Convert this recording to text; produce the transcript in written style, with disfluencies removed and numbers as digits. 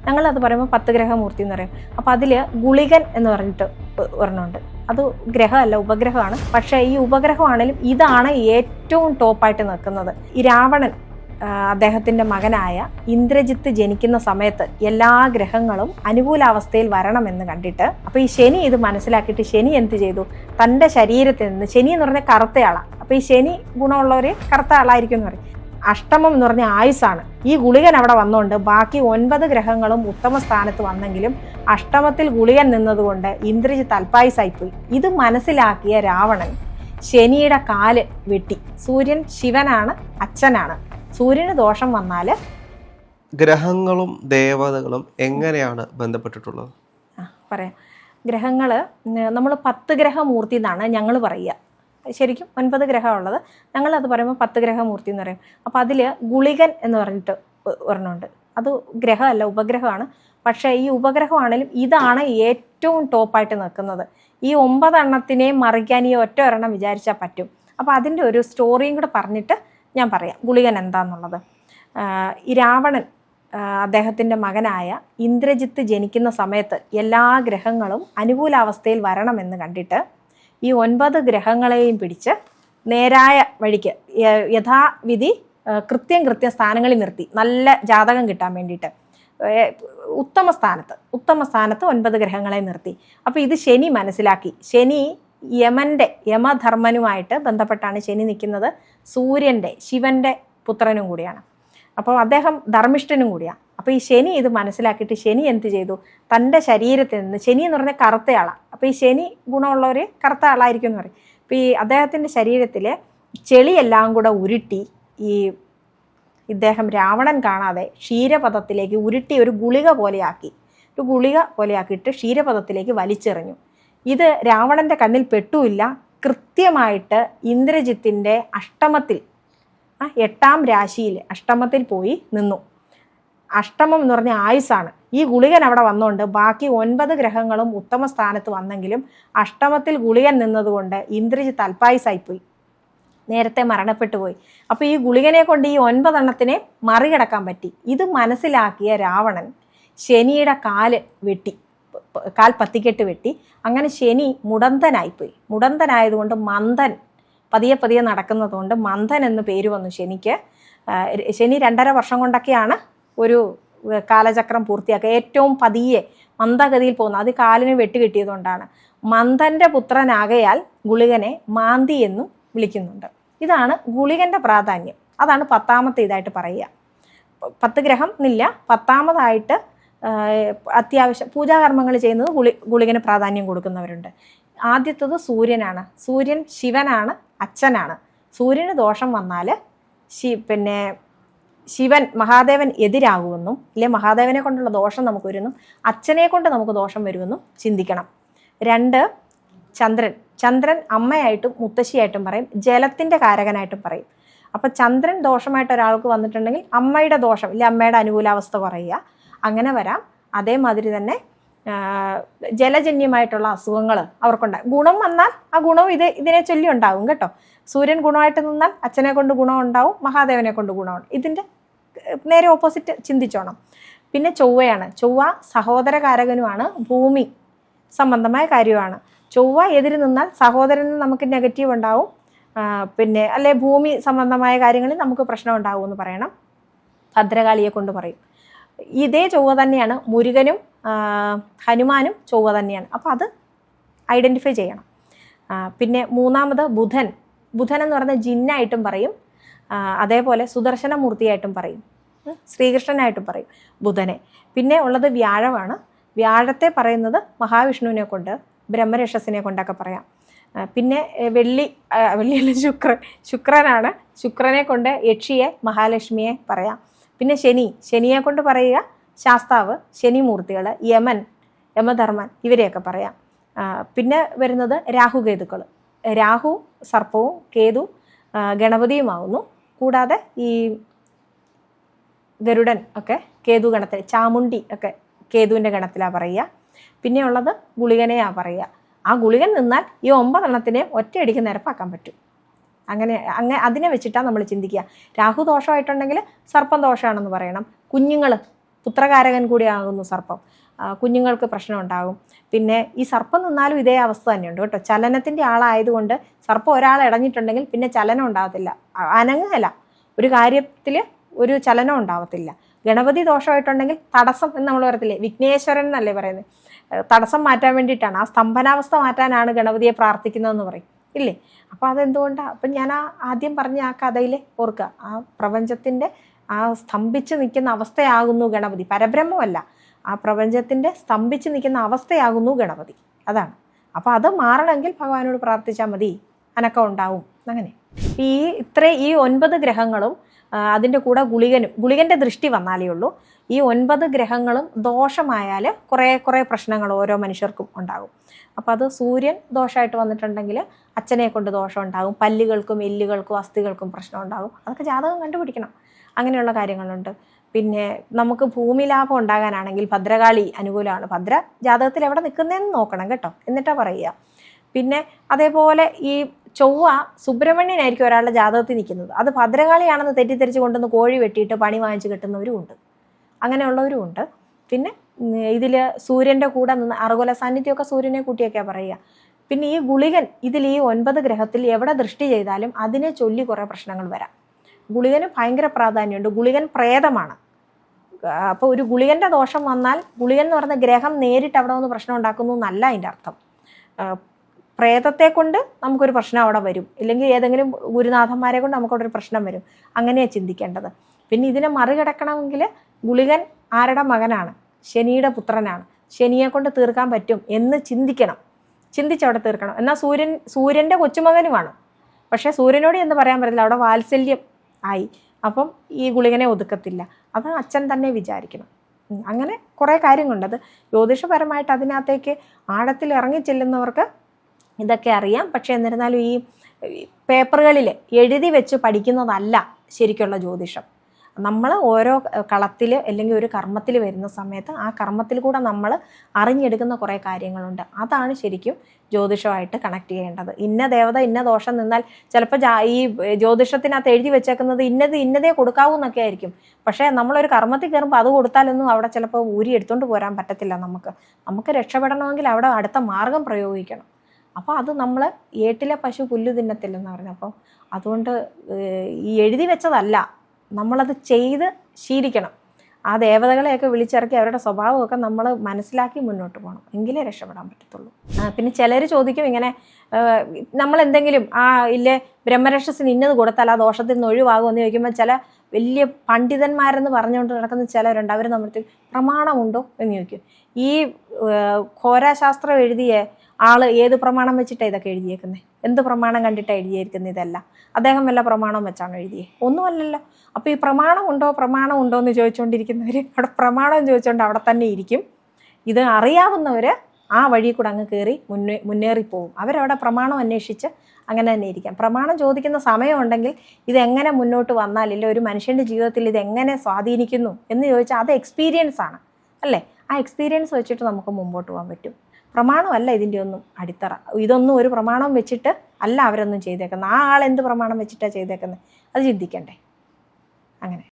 ഞങ്ങളത് പറയുമ്പോൾ 10 ഗ്രഹമൂർത്തി എന്ന് പറയും. അപ്പോൾ അതിൽ ഗുളികൻ എന്ന് പറഞ്ഞിട്ട് ഒരെണ്ണമുണ്ട്. അത് ഗ്രഹമല്ല, ഉപഗ്രഹമാണ്. പക്ഷേ ഈ ഉപഗ്രഹമാണെങ്കിലും ഇതാണ് ഏറ്റവും ടോപ്പായിട്ട് നിൽക്കുന്നത്. ഈ രാവണൻ അദ്ദേഹത്തിൻ്റെ മകനായ ഇന്ദ്രജിത്ത് ജനിക്കുന്ന സമയത്ത് എല്ലാ ഗ്രഹങ്ങളും അനുകൂലാവസ്ഥയിൽ വരണമെന്ന് കണ്ടിട്ട്, അപ്പോൾ ഈ ശനി ഇത് മനസ്സിലാക്കിയിട്ട് ശനി എന്ത് ചെയ്തു, തൻ്റെ ശരീരത്തിൽ നിന്ന്, ശനി എന്ന് പറഞ്ഞാൽ കറുത്തയാളാണ്, അപ്പോൾ ഈ ശനി ഗുണമുള്ളവർ കറുത്ത ആളായിരിക്കും എന്ന് പറയും. അഷ്ടമം എന്ന് പറഞ്ഞ ആയുസ്സാണ്. ഈ ഗുളികൻ അവിടെ വന്നുകൊണ്ട് ബാക്കി 9 ഗ്രഹങ്ങളും ഉത്തമ സ്ഥാനത്ത് വന്നെങ്കിലും അഷ്ടമത്തിൽ ഗുളികൻ നിന്നതുകൊണ്ട് ഇന്ദ്രജിത്ത് അല്പായുസായിപ്പോയി. ഇത് മനസ്സിലാക്കിയ രാവണൻ ശനിയുടെ കാല് വെട്ടി. സൂര്യൻ ശിവനാണ്, അച്ഛനാണ്. സൂര്യന് ദോഷം വന്നാൽ ഗ്രഹങ്ങളും ദേവതകളും എങ്ങനെയാണ് ബന്ധപ്പെട്ടിട്ടുള്ളത്? പറയാം. ഗ്രഹങ്ങൾ നമ്മൾ 10 ഗ്രഹമൂർത്തി എന്നാണ് ഞങ്ങൾ പറയുക. ശരിക്കും 9 ഗ്രഹമുള്ളത്. ഞങ്ങളത് പറയുമ്പോൾ 10 ഗ്രഹമൂർത്തി എന്ന് പറയും. അപ്പോൾ അതിൽ ഗുളികൻ എന്ന് പറഞ്ഞിട്ട് ഒരെണ്ണമുണ്ട്. അത് ഗ്രഹമല്ല, ഉപഗ്രഹമാണ്. പക്ഷേ ഈ ഉപഗ്രഹമാണെങ്കിലും ഇതാണ് ഏറ്റവും ടോപ്പായിട്ട് നിൽക്കുന്നത്. ഈ 9 എണ്ണത്തിനെയും മറിക്കാൻ ഈ ഒറ്റ ഒരെണ്ണം വിചാരിച്ചാൽ പറ്റും. അപ്പോൾ അതിൻ്റെ ഒരു സ്റ്റോറിയും കൂടെ പറഞ്ഞിട്ട് ഞാൻ പറയാം ഗുളികൻ എന്താണെന്നുള്ളത്. ഈ രാവണൻ അദ്ദേഹത്തിൻ്റെ മകനായ ഇന്ദ്രജിത്ത് ജനിക്കുന്ന സമയത്ത് എല്ലാ ഗ്രഹങ്ങളും അനുകൂലാവസ്ഥയിൽ വരണമെന്ന് കണ്ടിട്ട് ഈ 9 ഗ്രഹങ്ങളെയും പിടിച്ച് നേരായ വഴിക്ക് യഥാവിധി കൃത്യം സ്ഥാനങ്ങളിൽ നിർത്തി, നല്ല ജാതകം കിട്ടാൻ വേണ്ടിയിട്ട് ഉത്തമ സ്ഥാനത്ത് 9 ഗ്രഹങ്ങളെ നിർത്തി. അപ്പോൾ ഇത് ശനി മനസ്സിലാക്കി. ശനി യമധർമ്മനുമായിട്ട് ബന്ധപ്പെട്ടാണ് ശനി നിൽക്കുന്നത്. സൂര്യൻ്റെ, ശിവൻ്റെ പുത്രനും കൂടിയാണ്. അപ്പോൾ അദ്ദേഹം ധർമ്മിഷ്ഠനും കൂടിയാണ്. അപ്പോൾ ഈ ശനി ഇത് മനസ്സിലാക്കിയിട്ട് ശനി എന്ത് ചെയ്തു, തൻ്റെ ശരീരത്തിൽ നിന്ന്, ശനി എന്ന് പറഞ്ഞാൽ കറുത്തയാളാണ്, അപ്പോൾ ഈ ശനി ഗുണമുള്ളവർ കറുത്ത ആളായിരിക്കും എന്ന് പറയും. അപ്പോൾ ഈ അദ്ദേഹത്തിൻ്റെ ശരീരത്തിൽ ചെളിയെല്ലാം കൂടെ ഉരുട്ടി ഇദ്ദേഹം രാവണൻ കാണാതെ ക്ഷീരപഥത്തിലേക്ക് ഉരുട്ടി ഒരു ഗുളിക പോലെയാക്കിയിട്ട് ക്ഷീരപഥത്തിലേക്ക് വലിച്ചെറിഞ്ഞു. ഇത് രാവണൻ്റെ കണ്ണിൽ പെട്ടുമില്ല. കൃത്യമായിട്ട് ഇന്ദ്രജിത്തിൻ്റെ അഷ്ടമത്തിൽ, 8ാം രാശിയിൽ അഷ്ടമത്തിൽ പോയി നിന്നു. അഷ്ടമം എന്ന് പറഞ്ഞ ആയുസ്സാണ്. ഈ ഗുളികൻ അവിടെ വന്നുകൊണ്ട് ബാക്കി 9 ഗ്രഹങ്ങളും ഉത്തമ സ്ഥാനത്ത് വന്നെങ്കിലും അഷ്ടമത്തിൽ ഗുളികൻ നിന്നതുകൊണ്ട് ഇന്ദ്രജിത്ത് അല്പായുസായിപ്പോയി, നേരത്തെ മരണപ്പെട്ടു പോയി. അപ്പോൾ ഈ ഗുളികനെ കൊണ്ട് ഈ 9 എണ്ണത്തിനെ മറികടക്കാൻ പറ്റി. ഇത് മനസ്സിലാക്കിയ രാവണൻ ശനിയുടെ കാൽ പത്തിക്കെട്ട് വെട്ടി. അങ്ങനെ ശനി മുടന്തനായിപ്പോയി. മുടന്തനായതുകൊണ്ട് മന്ദൻ, പതിയെ നടക്കുന്നതുകൊണ്ട് മന്ദൻ എന്ന് പേര് വന്നു ശനിക്ക്. ശനി 2.5 വർഷം കൊണ്ടൊക്കെയാണ് ഒരു കാലചക്രം പൂർത്തിയാക്കുക. ഏറ്റവും പതിയെ മന്ദഗതിയിൽ പോകുന്നത് അത് കാലിന് വെട്ടുകിട്ടിയതുകൊണ്ടാണ്. മന്ദൻ്റെ പുത്രനാകയാൽ ഗുളികനെ മാന്തി എന്നും വിളിക്കുന്നുണ്ട്. ഇതാണ് ഗുളികൻ്റെ പ്രാധാന്യം. അതാണ് 10ാമത്തെ ഇതായിട്ട് പറയുക. 10 ഗ്രഹം എന്നില്ല, 10ാമതായിട്ട് അത്യാവശ്യം പൂജാകർമ്മങ്ങൾ ചെയ്യുന്നത് ഗുളികന് പ്രാധാന്യം കൊടുക്കുന്നവരുണ്ട്. ആദ്യത്തത് സൂര്യനാണ്. സൂര്യൻ ശിവനാണ്, അച്ഛനാണ്. സൂര്യന് ദോഷം വന്നാൽ ശിവൻ, മഹാദേവൻ എതിരാകുമെന്നും, ഇല്ലേ മഹാദേവനെ കൊണ്ടുള്ള ദോഷം നമുക്ക് വരുമെന്നും അച്ഛനെ കൊണ്ട് നമുക്ക് ദോഷം വരുമെന്നും ചിന്തിക്കണം. 2, ചന്ദ്രൻ അമ്മയായിട്ടും മുത്തശ്ശിയായിട്ടും പറയും, ജലത്തിൻ്റെ കാരകനായിട്ടും പറയും. അപ്പോൾ ചന്ദ്രൻ ദോഷമായിട്ട് ഒരാൾക്ക് വന്നിട്ടുണ്ടെങ്കിൽ അമ്മയുടെ ദോഷം, ഇല്ല അമ്മയുടെ അനുകൂലാവസ്ഥ പറയുക, അങ്ങനെ വരാം. അതേമാതിരി തന്നെ ജലജന്യമായിട്ടുള്ള അസുഖങ്ങൾ അവർക്കുണ്ടാകും. ഗുണം വന്നാൽ ആ ഗുണവും ഇതിനെ ചൊല്ലി ഉണ്ടാകും കേട്ടോ. സൂര്യൻ ഗുണമായിട്ട് നിന്നാൽ അച്ഛനെ കൊണ്ട് ഗുണം ഉണ്ടാവും, മഹാദേവനെ കൊണ്ട് ഗുണമുണ്ട്. ഇതിൻ്റെ നേരെ ഓപ്പോസിറ്റ് ചിന്തിച്ചോണം. പിന്നെ ചൊവ്വയാണ്. ചൊവ്വ സഹോദരകാരകനുമാണ്, ഭൂമി സംബന്ധമായ കാര്യമാണ്. ചൊവ്വ എതിര് നിന്നാൽ സഹോദരന് നമുക്ക് നെഗറ്റീവ് ഉണ്ടാവും, അല്ലെ ഭൂമി സംബന്ധമായ കാര്യങ്ങളിൽ നമുക്ക് പ്രശ്നം ഉണ്ടാകുമെന്ന് പറയണം. ഭദ്രകാളിയെ കൊണ്ട് പറയും. ഇതേ ചൊവ്വ തന്നെയാണ് മുരുകനും ഹനുമാനും ചൊവ്വ തന്നെയാണ്. അപ്പോൾ അത് ഐഡൻറ്റിഫൈ ചെയ്യണം. പിന്നെ 3ാമത് ബുധൻ എന്ന് പറയുന്നത് ജിന്നായിട്ടും പറയും, അതേപോലെ സുദർശനമൂർത്തിയായിട്ടും പറയും, ശ്രീകൃഷ്ണനായിട്ടും പറയും ബുധനെ. പിന്നെ ഉള്ളത് വ്യാഴമാണ്. വ്യാഴത്തെ പറയുന്നത് മഹാവിഷ്ണുവിനെ കൊണ്ട്, ബ്രഹ്മരക്ഷസിനെ കൊണ്ടൊക്കെ പറയാം. പിന്നെ വെള്ളിയല്ല ശുക്രനാണ്. ശുക്രനെ കൊണ്ട് യക്ഷിയെ, മഹാലക്ഷ്മിയെ പറയാം. പിന്നെ ശനിയെ കൊണ്ട് പറയുക ശാസ്താവ്, ശനിമൂർത്തികൾ, യമധർമ്മൻ ഇവരെയൊക്കെ പറയാം. പിന്നെ വരുന്നത് രാഹുകേതുക്കൾ. രാഹു സർപ്പവും കേതു ഗണപതിയുമാവുന്നു. കൂടാതെ ഈ ഗരുഡൻ ഒക്കെ കേതു ഗണത്തിൽ, ചാമുണ്ടി ഒക്കെ കേതുവിൻ്റെ ഗണത്തിലാണ് പറയുക. പിന്നെ ഉള്ളത് ഗുളികനെയാണ് പറയുക. ആ ഗുളികൻ നിന്നാൽ ഈ 9 എണ്ണത്തിനെ ഒറ്റയടിക്ക് നിരപ്പാക്കാൻ പറ്റും. അങ്ങനെ അതിനെ വെച്ചിട്ടാണ് നമ്മൾ ചിന്തിക്കുക. രാഹു ദോഷമായിട്ടുണ്ടെങ്കിൽ സർപ്പം ദോഷമാണെന്ന് പറയണം. കുഞ്ഞുങ്ങൾ പുത്രകാരകൻ കൂടിയാകുന്നു സർപ്പം. കുഞ്ഞുങ്ങൾക്ക് പ്രശ്നം ഉണ്ടാകും. പിന്നെ ഈ സർപ്പം നിന്നാലും ഇതേ അവസ്ഥ തന്നെയുണ്ട് കേട്ടോ. ചലനത്തിൻ്റെ ആളായതുകൊണ്ട് സർപ്പം ഒരാൾ ഇടഞ്ഞിട്ടുണ്ടെങ്കിൽ പിന്നെ ചലനം ഉണ്ടാകത്തില്ല, അനങ്ങുകയില്ല, ഒരു കാര്യത്തിൽ ഒരു ചലനം ഉണ്ടാവത്തില്ല. ഗണപതി ദോഷമായിട്ടുണ്ടെങ്കിൽ തടസ്സം എന്ന് നമ്മൾ പറയത്തില്ലേ, വിഘ്നേശ്വരൻ എന്നല്ലേ പറയുന്നത്, തടസ്സം മാറ്റാൻ വേണ്ടിയിട്ടാണ്, ആ സ്തംഭനാവസ്ഥ മാറ്റാനാണ് ഗണപതിയെ പ്രാർത്ഥിക്കുന്നതെന്ന് പറയും ഇല്ലേ. അപ്പോൾ അതെന്തുകൊണ്ടാണ്? അപ്പം ഞാൻ ആദ്യം പറഞ്ഞ ആ കഥയിൽ ഓർക്കുക, ആ പ്രപഞ്ചത്തിൻ്റെ ആ സ്തംഭിച്ച് നിൽക്കുന്ന അവസ്ഥയാകുന്നു ഗണപതി, പരബ്രഹ്മമല്ല, ആ പ്രപഞ്ചത്തിൻ്റെ സ്തംഭിച്ച് നിൽക്കുന്ന അവസ്ഥയാകുന്നു ഗണപതി. അതാണ്. അപ്പോൾ അത് മാറണമെങ്കിൽ ഭഗവാനോട് പ്രാർത്ഥിച്ചാൽ മതി, അനക്കം ഉണ്ടാവും. അങ്ങനെ ഈ 9 ഗ്രഹങ്ങളും അതിൻ്റെ കൂടെ ഗുളികൻ്റെ ദൃഷ്ടി വന്നാലേ ഉള്ളൂ. ഈ 9 ഗ്രഹങ്ങളും ദോഷമായാൽ കുറേ പ്രശ്നങ്ങൾ ഓരോ മനുഷ്യർക്കും ഉണ്ടാകും. അപ്പോൾ അത് സൂര്യൻ ദോഷമായിട്ട് വന്നിട്ടുണ്ടെങ്കിൽ അച്ഛനെ കൊണ്ട് ദോഷം ഉണ്ടാകും, പല്ലുകൾക്കും എല്ലുകൾക്കും അസ്ഥികൾക്കും പ്രശ്നം ഉണ്ടാകും. അതൊക്കെ ജാതകം കണ്ടുപിടിക്കണം. അങ്ങനെയുള്ള കാര്യങ്ങളുണ്ട്. പിന്നെ നമുക്ക് ഭൂമി ലാഭം ഉണ്ടാകാനാണെങ്കിൽ ഭദ്രകാളി അനുകൂലമാണ്. ഭദ്ര ജാതകത്തിൽ എവിടെ നിൽക്കുന്നതെന്ന് നോക്കണം കേട്ടോ, എന്നിട്ടാണ് പറയുക. പിന്നെ അതേപോലെ ഈ ചൊവ്വ സുബ്രഹ്മണ്യനായിരിക്കും ഒരാളുടെ ജാതകത്തിൽ നിൽക്കുന്നത്, അത് ഭദ്രകാളിയാണെന്ന് തെറ്റിദ്ധരിച്ച് കൊണ്ടുവന്ന് കോഴി വെട്ടിയിട്ട് പണി വാങ്ങിച്ച് കിട്ടുന്നവരും ഉണ്ട്, അങ്ങനെയുള്ളവരും ഉണ്ട്. പിന്നെ ഇതിൽ സൂര്യൻ്റെ കൂടെ നിന്ന് അർഗുല സാന്നിധ്യമൊക്കെ സൂര്യനെ കൂട്ടിയൊക്കെയാണ് പറയുക. പിന്നെ ഈ ഗുളികൻ ഇതിൽ ഈ 9 ഗ്രഹത്തിൽ എവിടെ ദൃഷ്ടി ചെയ്താലും അതിനെ ചൊല്ലി കുറേ പ്രശ്നങ്ങൾ വരാം. ഗുളികന് ഭയങ്കര പ്രാധാന്യമുണ്ട്. ഗുളികൻ പ്രേതമാണ്. അപ്പോൾ ഒരു ഗുളികൻ്റെ ദോഷം വന്നാൽ, ഗുളികൻ എന്ന് പറയുന്ന ഗ്രഹം നേരിട്ട് അവിടെ വന്ന് പ്രശ്നം ഉണ്ടാക്കുന്നു എന്നല്ല അതിൻ്റെ അർത്ഥം. പ്രേതത്തെ കൊണ്ട് നമുക്കൊരു പ്രശ്നം അവിടെ വരും, ഇല്ലെങ്കിൽ ഏതെങ്കിലും ഗുരുനാഥന്മാരെ കൊണ്ട് നമുക്കവിടെ ഒരു പ്രശ്നം വരും. അങ്ങനെയാണ് ചിന്തിക്കേണ്ടത്. പിന്നെ ഇതിനെ മറികടക്കണമെങ്കിൽ ഗുളികൻ ആരുടെ മകനാണ്? ശനിയുടെ പുത്രനാണ്. ശനിയെ കൊണ്ട് തീർക്കാൻ പറ്റും എന്ന് ചിന്തിക്കണം, ചിന്തിച്ചവിടെ തീർക്കണം. എന്നാൽ സൂര്യൻ്റെ കൊച്ചുമകനുമാണ്. പക്ഷേ സൂര്യനോട് എന്ന് പറയാൻ പറ്റില്ല, അവിടെ വാത്സല്യം ആയി. അപ്പം ഈ ഗുളികനെ ഒതുക്കത്തില്ല. അത് അച്ഛൻ തന്നെ വിചാരിക്കണം. അങ്ങനെ കുറേ കാര്യങ്ങളുണ്ട്. അത് ജ്യോതിഷപരമായിട്ട് അതിനകത്തേക്ക് ആഴത്തിൽ ഇറങ്ങി ചെല്ലുന്നവർക്ക് ഇതൊക്കെ അറിയാം. പക്ഷേ എന്നിരുന്നാലും ഈ പേപ്പറുകളിൽ എഴുതി വെച്ച് പഠിക്കുന്നതല്ല ശരിക്കുള്ള ജ്യോതിഷം. നമ്മൾ ഓരോ കളത്തിൽ അല്ലെങ്കിൽ ഒരു കർമ്മത്തിൽ വരുന്ന സമയത്ത് ആ കർമ്മത്തിൽ കൂടെ നമ്മൾ അറിഞ്ഞെടുക്കുന്ന കുറേ കാര്യങ്ങളുണ്ട്. അതാണ് ശരിക്കും ജ്യോതിഷമായിട്ട് കണക്ട് ചെയ്യേണ്ടത്. ഇന്ന ദേവത ഇന്ന ദോഷം നിന്നാൽ ചിലപ്പോൾ ഈ ജ്യോതിഷത്തിനകത്ത് എഴുതി വെച്ചേക്കുന്നത് ഇന്നതേ കൊടുക്കാവൂ എന്നൊക്കെ ആയിരിക്കും. പക്ഷേ നമ്മളൊരു കർമ്മത്തിൽ കയറുമ്പോൾ അത് കൊടുത്താലൊന്നും അവിടെ ചിലപ്പോൾ ഊരി എടുത്തുകൊണ്ട് പോരാൻ പറ്റത്തില്ല. നമുക്ക് രക്ഷപ്പെടണമെങ്കിൽ അവിടെ അടുത്ത മാർഗം പ്രയോഗിക്കണം. അപ്പോൾ അത് നമ്മൾ ഏട്ടിലെ പശു പുല്ല് തിന്നത്തില്ലെന്ന് പറഞ്ഞു. അപ്പോൾ അതുകൊണ്ട് ഈ എഴുതി വെച്ചതല്ല, നമ്മളത് ചെയ്ത് ശീലിക്കണം. ആ ദേവതകളെയൊക്കെ വിളിച്ചിറക്കി അവരുടെ സ്വഭാവമൊക്കെ നമ്മൾ മനസ്സിലാക്കി മുന്നോട്ട് പോകണം, എങ്കിലേ രക്ഷപ്പെടാൻ പറ്റത്തുള്ളൂ. പിന്നെ ചിലർ ചോദിക്കും ഇങ്ങനെ, നമ്മൾ എന്തെങ്കിലും ഇല്ലേ ബ്രഹ്മരക്ഷസിന് ഇന്നത് കൊടുത്താൽ ആ ദോഷത്തിൽ നിന്ന് ഒഴിവാകുമെന്ന് ചോദിക്കുമ്പോൾ ചില വലിയ പണ്ഡിതന്മാരെന്ന് പറഞ്ഞുകൊണ്ട് നടക്കുന്ന ചിലരുണ്ട്. അവർ നമ്മുടെ പ്രമാണമുണ്ടോ എന്ന് ചോദിക്കും. ഈ ഘോരാശാസ്ത്രം എഴുതിയ ആള് ഏത് പ്രമാണം വെച്ചിട്ടാണ് ഇതൊക്കെ എഴുതിയേക്കുന്നത്? എന്ത് പ്രമാണം കണ്ടിട്ടാണ് എഴുതിയിരിക്കുന്നത്? ഇതല്ല അദ്ദേഹം വല്ല പ്രമാണം വെച്ചാണോ എഴുതിയത്? ഒന്നുമല്ലല്ലോ. അപ്പോൾ ഈ പ്രമാണം ഉണ്ടോ എന്ന് ചോദിച്ചുകൊണ്ടിരിക്കുന്നവർ അവിടെ പ്രമാണം ചോദിച്ചുകൊണ്ട് അവിടെ തന്നെ ഇരിക്കും. ഇത് അറിയാവുന്നവർ ആ വഴി കൂടെ അങ്ങ് കയറി മുന്നേറിപ്പോവും. അവരവിടെ പ്രമാണം അന്വേഷിച്ച് അങ്ങനെ തന്നെ ഇരിക്കാം. പ്രമാണം ചോദിക്കുന്ന സമയമുണ്ടെങ്കിൽ ഇതെങ്ങനെ മുന്നോട്ട് വന്നാലില്ല, ഒരു മനുഷ്യൻ്റെ ജീവിതത്തിൽ ഇതെങ്ങനെ സ്വാധീനിക്കുന്നു എന്ന് ചോദിച്ചാൽ അത് എക്സ്പീരിയൻസ് ആണ് അല്ലേ. ആ എക്സ്പീരിയൻസ് വെച്ചിട്ട് നമുക്ക് മുമ്പോട്ട് പോകാൻ പറ്റും. പ്രമാണമല്ല ഇതിൻ്റെ ഒന്നും അടിത്തറ. ഇതൊന്നും ഒരു പ്രമാണം വെച്ചിട്ട് അല്ല അവരൊന്നും ചെയ്തേക്കുന്നത്. ആ ആൾ എന്ത് പ്രമാണം വെച്ചിട്ടാണ് ചെയ്തേക്കുന്നത് അത് ചിന്തിക്കണ്ടേ. അങ്ങനെ